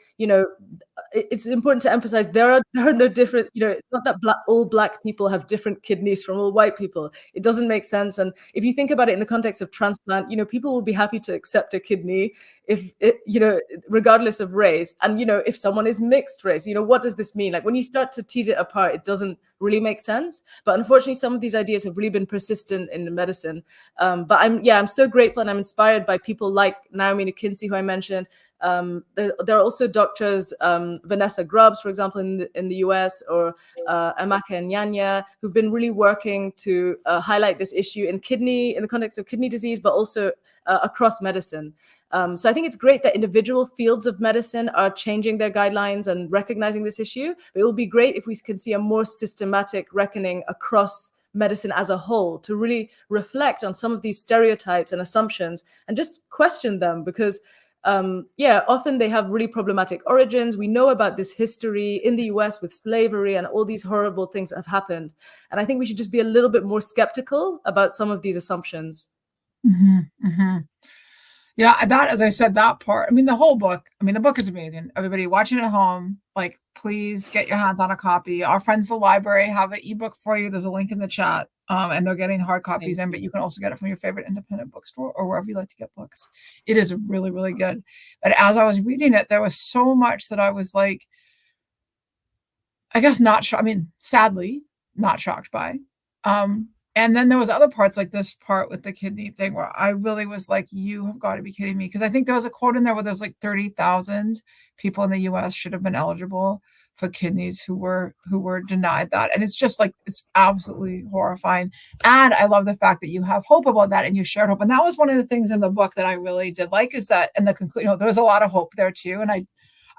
it's important to emphasize there are no different, it's not that all Black people have different kidneys from all white people. It doesn't make sense. And if you think about it in the context of transplant, people will be happy to accept a kidney if it, regardless of race. And, if someone is mixed race, what does this mean? Like when you start to tease it apart, it doesn't really make sense. But unfortunately, some of these ideas have really been persistent in medicine. But I'm so grateful, and I'm inspired by people like Naomi McKinsey, who I mentioned. There are also doctors, Vanessa Grubbs, for example, in the US, or Amaka Nyanya, who've been really working to highlight this issue in the context of kidney disease, but also across medicine. So I think it's great that individual fields of medicine are changing their guidelines and recognizing this issue. But it will be great if we can see a more systematic reckoning across medicine as a whole to really reflect on some of these stereotypes and assumptions and just question them, because often they have really problematic origins. We know about this history in the US with slavery and all these horrible things that have happened. And I think we should just be a little bit more skeptical about some of these assumptions. Mm-hmm, mm-hmm. Yeah, as I said, that part, the whole book, the book is amazing. Everybody watching at home, like, please get your hands on a copy. Our friends at the library have an ebook for you. There's a link in the chat, and they're getting hard copies in, but you can also get it from your favorite independent bookstore or wherever you like to get books. It is really, really good. But as I was reading it, there was so much that I was like, I guess sadly, not shocked by. And then there was other parts, like this part with the kidney thing, where I really was like, you have got to be kidding me. Because I think there was a quote in there where there's like 30,000 people in the US should have been eligible for kidneys who were denied that. And it's just like, it's absolutely horrifying. And I love the fact that you have hope about that and you shared hope. And that was one of the things in the book that I really did like, is that in the conclusion, there was a lot of hope there too. And I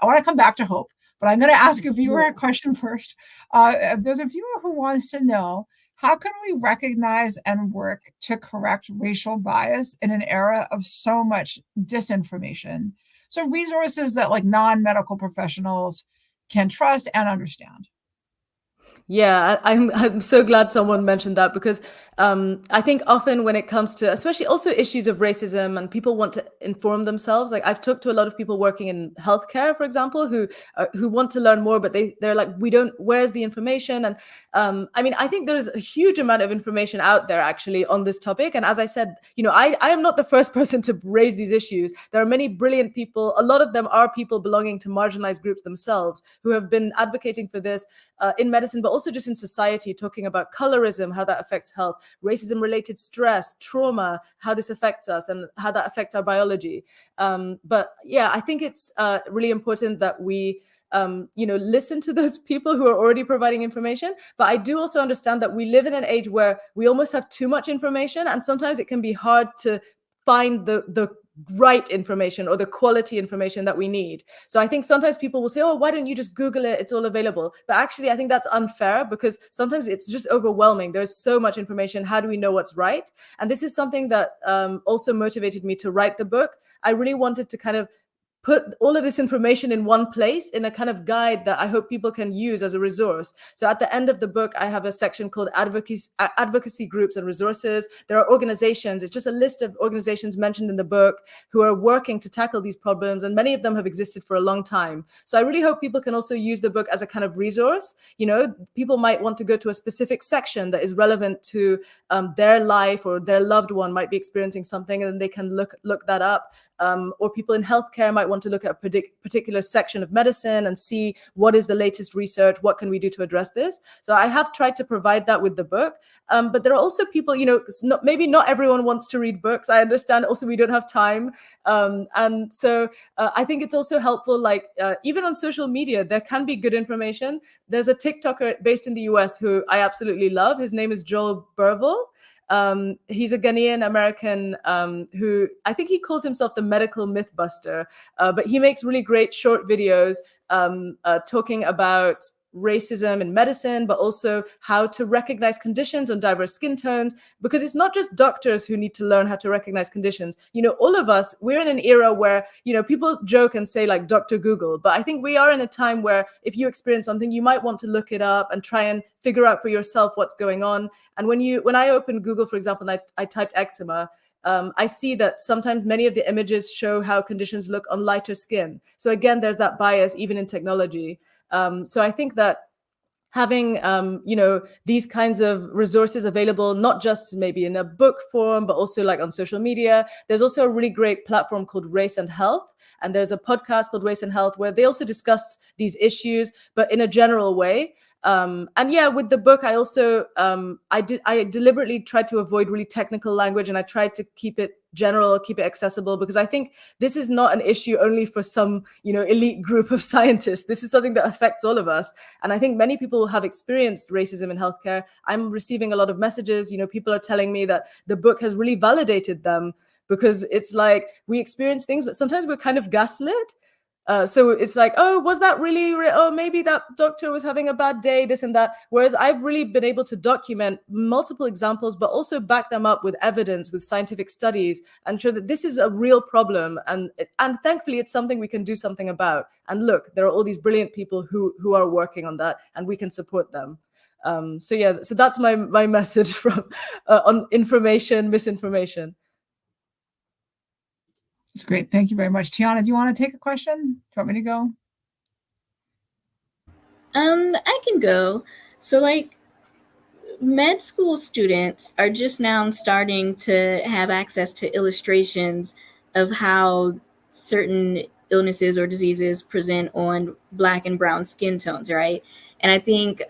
want to come back to hope, but I'm going to ask a viewer a question first. There's a viewer who wants to know, how can we recognize and work to correct racial bias in an era of so much disinformation? So resources that like non-medical professionals can trust and understand. Yeah, I'm so glad someone mentioned that, because I think often when it comes to, especially also issues of racism, and people want to inform themselves. Like, I've talked to a lot of people working in healthcare, for example, who want to learn more, but they're like, we don't. Where's the information? And I mean, I think there's a huge amount of information out there actually on this topic. And as I said, I am not the first person to raise these issues. There are many brilliant people. A lot of them are people belonging to marginalized groups themselves who have been advocating for this in medicine, but also just in society, talking about colorism, how that affects health, racism-related stress, trauma, how this affects us, and how that affects our biology. But yeah, I think it's really important that we listen to those people who are already providing information. But I do also understand that we live in an age where we almost have too much information, and sometimes it can be hard to find the right information or the quality information that we need. So I think sometimes people will say, oh, why don't you just Google it? It's all available. But actually, I think that's unfair, because sometimes it's just overwhelming. There's so much information. How do we know what's right? And this is something that also motivated me to write the book. I really wanted to kind of put all of this information in one place in a kind of guide that I hope people can use as a resource. So at the end of the book, I have a section called advocacy groups and resources. There are organizations. It's just a list of organizations mentioned in the book who are working to tackle these problems. And many of them have existed for a long time. So I really hope people can also use the book as a kind of resource. People might want to go to a specific section that is relevant to their life, or their loved one might be experiencing something, and then they can look that up. Or people in healthcare might want to look at a particular section of medicine and see what is the latest research, what can we do to address this. So I have tried to provide that with the book. But there are also people, maybe not everyone wants to read books. I understand also we don't have time. And so I think it's also helpful, like even on social media, there can be good information. There's a TikToker based in the US who I absolutely love. His name is Joel Burville. He's a Ghanaian American who, I think he calls himself the medical mythbuster, but he makes really great short videos talking about racism in medicine, but also how to recognize conditions on diverse skin tones, because it's not just doctors who need to learn how to recognize conditions. All of us, we're in an era where, people joke and say like Dr. Google, but I think we are in a time where if you experience something, you might want to look it up and try and figure out for yourself what's going on. And when I open Google, for example, and I typed eczema, I see that sometimes many of the images show how conditions look on lighter skin. So again, there's that bias even in technology. So I think that having these kinds of resources available, not just maybe in a book form, but also like on social media. There's also a really great platform called Race and Health, and there's a podcast called Race and Health where they also discuss these issues, but in a general way. And yeah, with the book, I also I deliberately tried to avoid really technical language, and I tried to keep it general, keep it accessible, because I think this is not an issue only for some elite group of scientists. This is something that affects all of us, and I think many people have experienced racism in healthcare. I'm receiving a lot of messages. People are telling me that the book has really validated them, because it's like we experience things, but sometimes we're kind of gaslit. So it's like, oh, was that really? Oh, maybe that doctor was having a bad day, this and that. Whereas I've really been able to document multiple examples, but also back them up with evidence, with scientific studies, and show that this is a real problem. And thankfully, it's something we can do something about. And look, there are all these brilliant people who are working on that, and we can support them. So yeah, so that's my message from on information, misinformation. That's great. Thank you very much. Tiana, do you want to take a question? Do you want me to go? I can go. So like med school students are just now starting to have access to illustrations of how certain illnesses or diseases present on Black and brown skin tones, right? And I think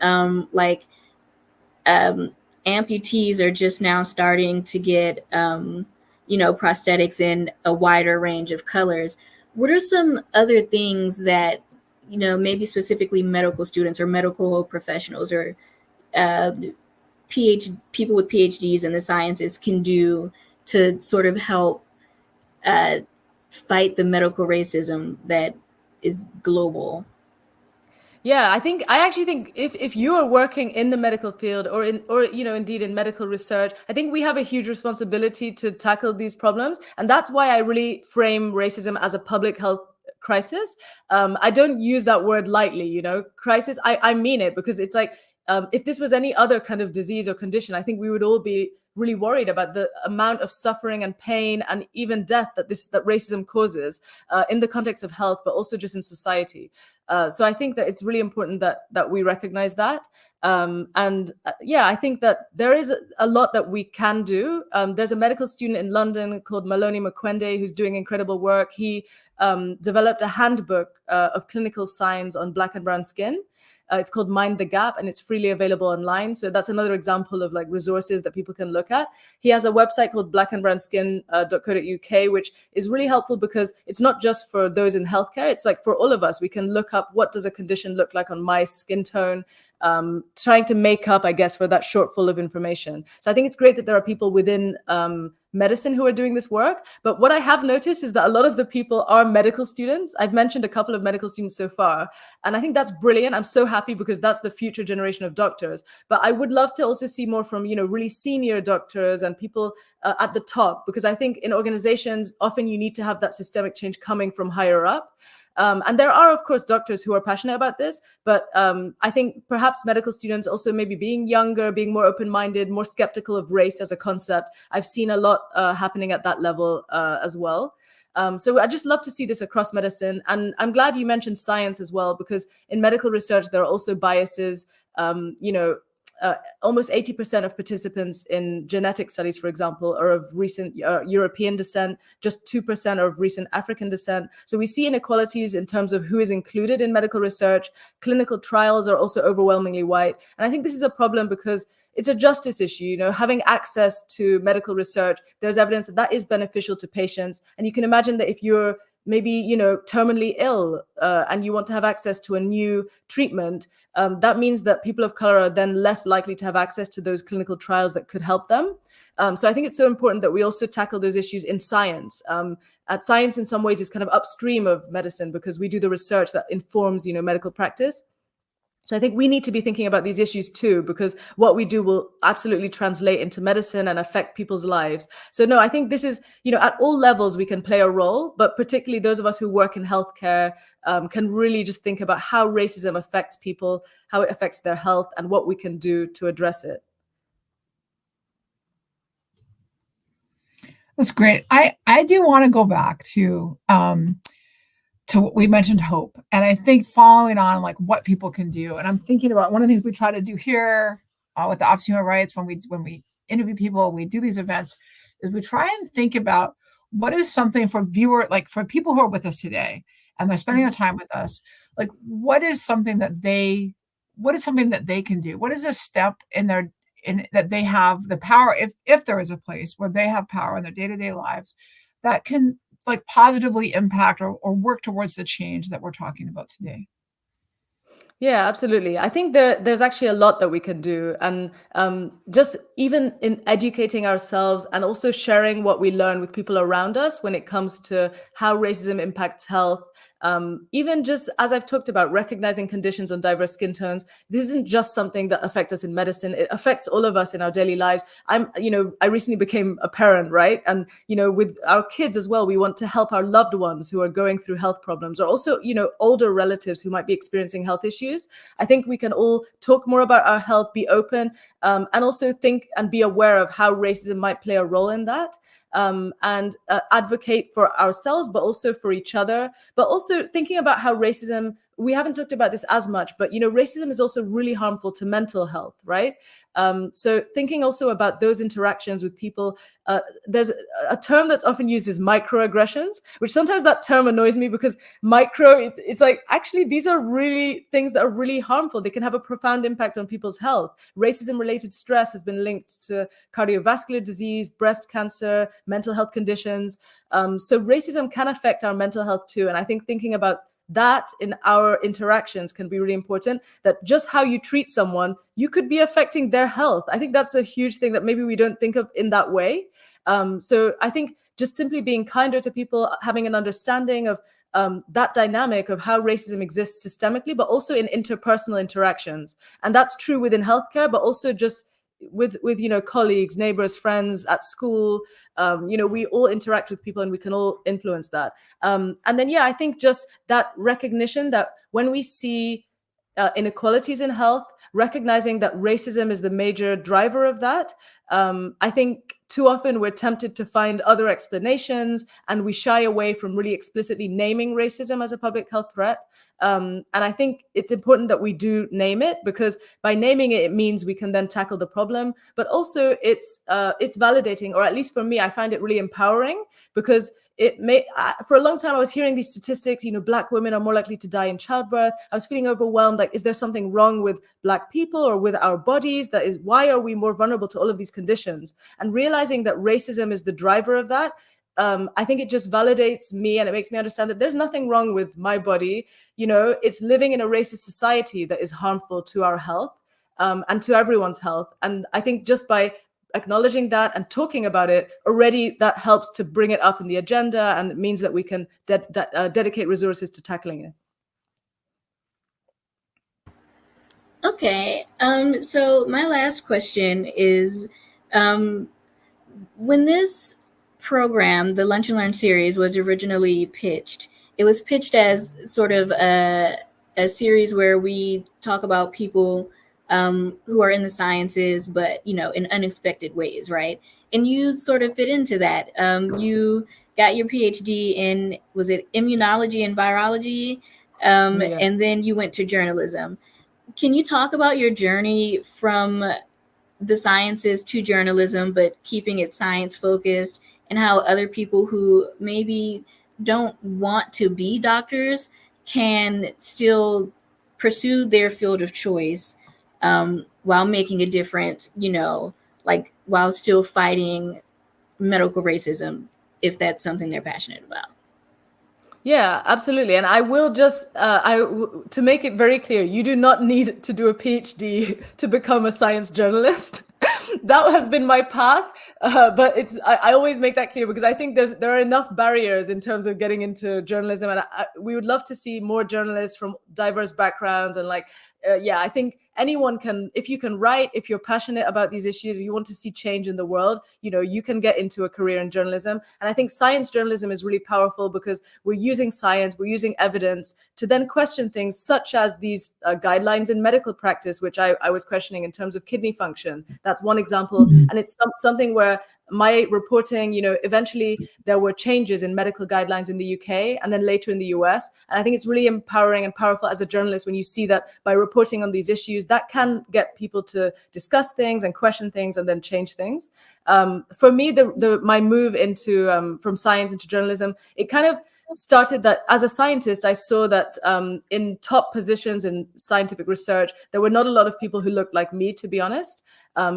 amputees are just now starting to get prosthetics in a wider range of colors. What are some other things that maybe specifically medical students or medical professionals or uh, people with PhDs in the sciences can do to sort of help uh, fight the medical racism that is global? Yeah, I actually think if you are working in the medical field or indeed in medical research, I think we have a huge responsibility to tackle these problems, and that's why I really frame racism as a public health crisis. I don't use that word lightly, crisis. I mean it, because it's like, if this was any other kind of disease or condition, I think we would all be really worried about the amount of suffering and pain and even death that racism causes in the context of health, but also just in society. So I think that it's really important that we recognize that. Yeah, I think that there is a lot that we can do. There's a medical student in London called Maloney Mukwende who's doing incredible work. He developed a handbook of clinical signs on Black and brown skin. It's called Mind the Gap, and it's freely available online. So that's another example of like resources that people can look at. He has a website called blackandbrownskin.co.uk, which is really helpful because it's not just for those in healthcare. It's like for all of us. We can look up what does a condition look like on my skin tone, trying to make up, I guess, for that shortfall of information. So I think it's great that there are people within medicine who are doing this work. But what I have noticed is that a lot of the people are medical students. I've mentioned a couple of medical students so far, and I think that's brilliant. I'm so happy because that's the future generation of doctors. But I would love to also see more from, really senior doctors and people at the top, because I think in organizations, often you need to have that systemic change coming from higher up. And there are, of course, doctors who are passionate about this, but I think perhaps medical students also maybe being younger, being more open-minded, more skeptical of race as a concept. I've seen a lot happening at that level as well. So I just love to see this across medicine. And I'm glad you mentioned science as well, because in medical research, there are also biases. Almost 80% of participants in genetic studies, for example, are of recent European descent, just 2% are of recent African descent. So we see inequalities in terms of who is included in medical research. Clinical trials are also overwhelmingly white. And I think this is a problem because it's a justice issue. Having access to medical research, there's evidence that is beneficial to patients. And you can imagine that if you're maybe, terminally ill and you want to have access to a new treatment, that means that people of color are then less likely to have access to those clinical trials that could help them. So I think it's so important that we also tackle those issues in science. Science in some ways is kind of upstream of medicine because we do the research that informs, medical practice. So I think we need to be thinking about these issues too, because what we do will absolutely translate into medicine and affect people's lives. So no, I think this is, at all levels we can play a role, but particularly those of us who work in healthcare can really just think about how racism affects people, how it affects their health, and what we can do to address it. That's great. I do want to go back to what we mentioned, hope, and I think following on like what people can do. And I'm thinking about one of the things we try to do here with the Office of Human Rights when we interview people, we do these events, is we try and think about what is something for for people who are with us today and they're spending their time with us, like what is something that they can do? What is a step that they have the power, if there is a place where they have power in their day-to-day lives that can like positively impact or work towards the change that we're talking about today? Yeah, absolutely. I think there's actually a lot that we can do. And just even in educating ourselves and also sharing what we learn with people around us when it comes to how racism impacts health. Even just as I've talked about, recognizing conditions on diverse skin tones, this isn't just something that affects us in medicine. It affects all of us in our daily lives. I recently became a parent, right? And, with our kids as well, we want to help our loved ones who are going through health problems, or also, older relatives who might be experiencing health issues. I think we can all talk more about our health, be open, and also think and be aware of how racism might play a role in that. And advocate for ourselves, but also for each other, but also thinking about how racism, we haven't talked about this as much, but racism is also really harmful to mental health, right? So thinking also about those interactions with people, there's a term that's often used is microaggressions, which sometimes that term annoys me because it's like, actually, these are really things that are really harmful. They can have a profound impact on people's health. Racism-related stress has been linked to cardiovascular disease, breast cancer, mental health conditions. So racism can affect our mental health too. And I think thinking about that in our interactions can be really important, that just how you treat someone, you could be affecting their health. I think that's a huge thing that maybe we don't think of in that way. So I think just simply being kinder to people, having an understanding of that dynamic of how racism exists systemically, but also in interpersonal interactions. And that's true within healthcare, but also just with colleagues, neighbors, friends, at school. We all interact with people and we can all influence that. And then, I think just that recognition that when we see inequalities in health, recognizing that racism is the major driver of that. I think too often we're tempted to find other explanations and we shy away from really explicitly naming racism as a public health threat. And I think it's important that we do name it, because by naming it, it means we can then tackle the problem. But also it's validating, or at least for me, I find it really empowering, because for a long time I was hearing these statistics, Black women are more likely to die in childbirth. I was feeling overwhelmed, like, is there something wrong with Black people or with our bodies? Why are we more vulnerable to all of these conditions? And realizing that racism is the driver of that, I think it just validates me, and it makes me understand that there's nothing wrong with my body. It's living in a racist society that is harmful to our health, and to everyone's health. And I think just by acknowledging that and talking about it already, that helps to bring it up in the agenda, and it means that we can dedicate resources to tackling it. Okay. So my last question is, when this program, the Lunch and Learn series, was originally pitched, it was pitched as sort of a series where we talk about people who are in the sciences, but in unexpected ways, right? And you sort of fit into that. You got your PhD in, was it immunology and virology? And then you went to journalism. Can you talk about your journey from the sciences to journalism, but keeping it science focused, and how other people who maybe don't want to be doctors can still pursue their field of choice while making a difference, while still fighting medical racism, if that's something they're passionate about? Yeah, absolutely. And I will just, to make it very clear, you do not need to do a PhD to become a science journalist. That has been my path, but I always make that clear, because I think there are enough barriers in terms of getting into journalism, and we would love to see more journalists from diverse backgrounds. And I think anyone can, if you can write, if you're passionate about these issues, if you want to see change in the world, you can get into a career in journalism. And I think science journalism is really powerful, because we're using science, we're using evidence to then question things such as these guidelines in medical practice, which I was questioning in terms of kidney function. That's one example. Mm-hmm. And it's something where my reporting, eventually there were changes in medical guidelines in the UK and then later in the US. And I think it's really empowering and powerful as a journalist when you see that by reporting on these issues, that can get people to discuss things and question things and then change things. For me, my move into from science into journalism, it kind of started that as a scientist, I saw that in top positions in scientific research, there were not a lot of people who looked like me, to be honest.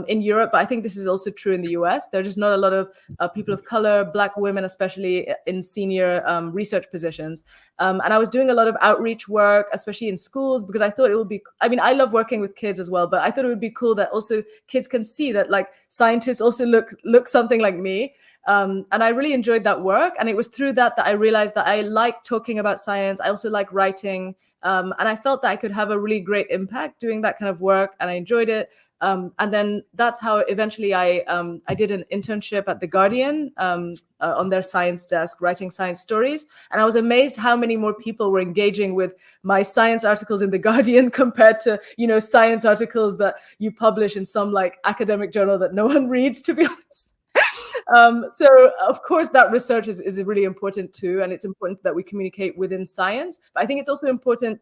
In Europe, but I think this is also true in the US. There are just not a lot of people of color, Black women, especially in senior research positions. And I was doing a lot of outreach work, especially in schools, because I thought it would be, I love working with kids as well, but I thought it would be cool that also kids can see that scientists also look something like me. And I really enjoyed that work. And it was through that I realized that I like talking about science. I also like writing. And I felt that I could have a really great impact doing that kind of work, and I enjoyed it. And then that's how eventually I did an internship at The Guardian on their science desk, writing science stories. And I was amazed how many more people were engaging with my science articles in The Guardian compared to, science articles that you publish in some academic journal that no one reads, to be honest. So of course that research is really important too, and it's important that we communicate within science. But I think it's also important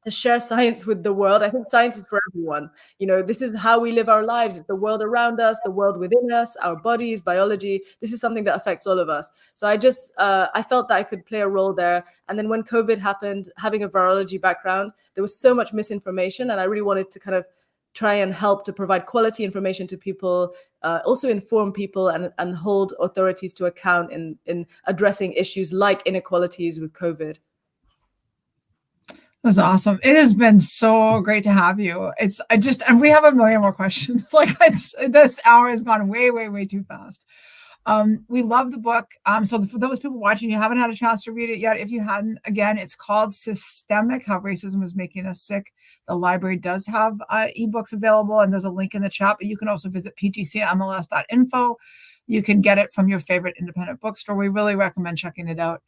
to share science with the world. I think science is for everyone. This is how we live our lives. It's the world around us, the world within us, our bodies, biology. This is something that affects all of us. So I felt that I could play a role there. And then when COVID happened, having a virology background, there was so much misinformation, and I really wanted to kind of try and help to provide quality information to people, also inform people and hold authorities to account in addressing issues like inequalities with COVID. That's awesome. It has been so great to have you. And we have a million more questions. Like this hour has gone way, way, way too fast. We love the book. So for those people watching, you haven't had a chance to read it yet. If you hadn't, again, it's called Systemic: How Racism is Making Us Sick. The library does have ebooks available, and there's a link in the chat, but you can also visit pgcmls.info. You can get it from your favorite independent bookstore. We really recommend checking it out.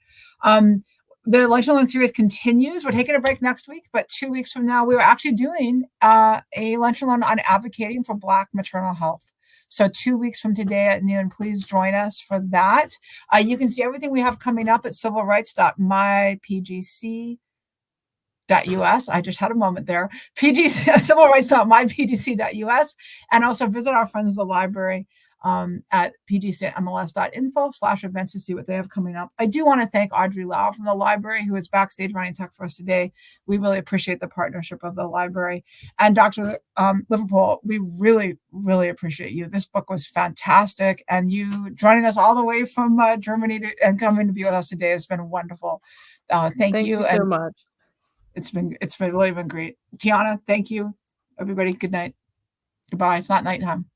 The Lunch and Learn series continues. We're taking a break next week, but 2 weeks from now, we are actually doing a Lunch and Learn on advocating for Black maternal health. So 2 weeks from today at noon, please join us for that. You can see everything we have coming up at civilrights.mypgc.us. I just had a moment there. civilrights.mypgc.us. And also visit our friends at the library at pgcmls.info/events to see what they have coming up. I do want to thank Audrey Lau from the library, who is backstage running tech for us today. We really appreciate the partnership of the library. And Dr. Liverpool, we really, really appreciate you. This book was fantastic. And you joining us all the way from Germany and coming to be with us today has been wonderful. Thank you so much. It's really been great. Tiana, thank you. Everybody, good night. Goodbye. It's not nighttime.